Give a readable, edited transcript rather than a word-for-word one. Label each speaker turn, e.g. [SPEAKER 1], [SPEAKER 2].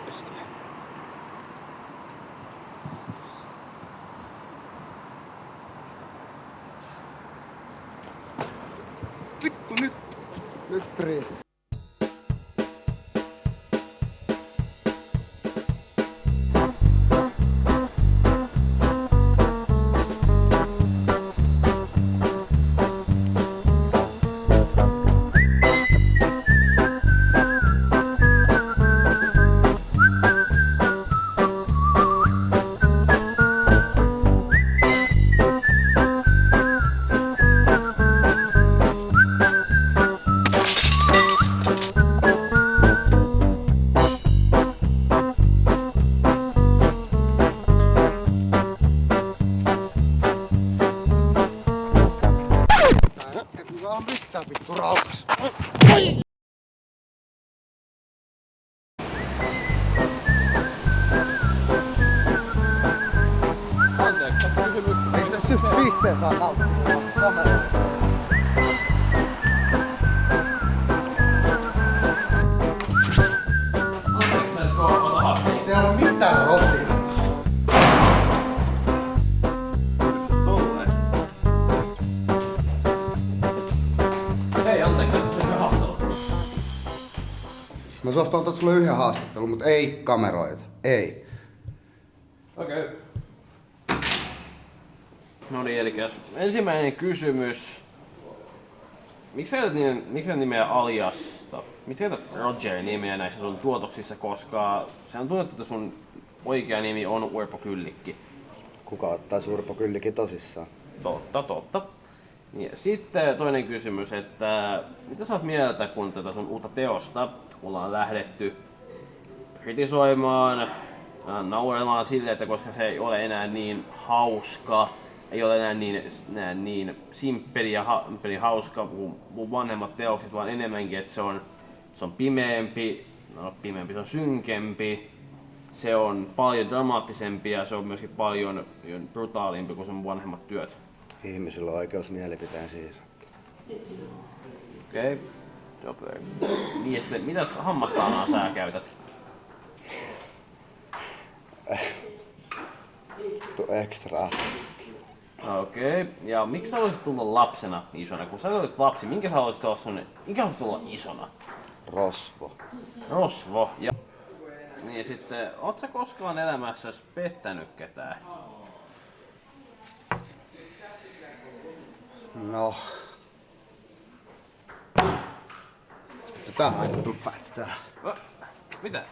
[SPEAKER 1] Pistää.
[SPEAKER 2] Vittu nyt! Nyt riittää. Kuka on missään vittu rauhassa?
[SPEAKER 1] Anteeksi, kysymys.
[SPEAKER 2] Eikö tässä just pisseen saa nauttia? Kamera.
[SPEAKER 1] Anteeksi, saisiko ota happi?
[SPEAKER 2] Ei täällä ole mitään rohtia.
[SPEAKER 1] Tolleen. Hei, anteeksi, saisiko haastella?
[SPEAKER 2] Mä suostun ottaa sulle yhden haastattelun, mutta ei kameroita. Ei.
[SPEAKER 1] Okei. No niin, eli ensimmäinen kysymys. Miksi sä käytät nimeä Aliasta? Miksi sä käytät Roger-nimeä näissä sun tuotoksissa, koska se on tunnettu, että sun oikea nimi on Urpo Kyllikki.
[SPEAKER 2] Kuka ottaa Urpo Kyllikki tosissaan?
[SPEAKER 1] Totta. Ja sitten toinen kysymys, että mitä sä oot mieltä, kun tätä sun uutta teosta ollaan lähdetty kritisoimaan, nauremaan silleen, että koska se ei ole enää niin hauska, ei ole enää niin simppeli ja hauska kuin mun vanhemmat teokset, vaan enemmänkin, että se on pimeämpi, se on synkempi, se on paljon dramaattisempi ja se on myöskin paljon brutaalimpi kuin sun vanhemmat työt.
[SPEAKER 2] Ihmisillä on oikeus mielipiteen siis.
[SPEAKER 1] Okei. Okay. Niin ja sitten, mitäs hammastaanaa sä käytät?
[SPEAKER 2] Tuo ekstraa.
[SPEAKER 1] Okei. Okay. Ja miksi sä haluaisit tulla lapsena isona? Kun sä olit lapsi, minkä sä haluaisit olla isona?
[SPEAKER 2] Rosvo.
[SPEAKER 1] Rosvo. Ja... Niin sitten, oot sä koskaan elämässäsi pettänyt ketään?
[SPEAKER 2] No. Tätä on tullut päättää.
[SPEAKER 1] Mitä?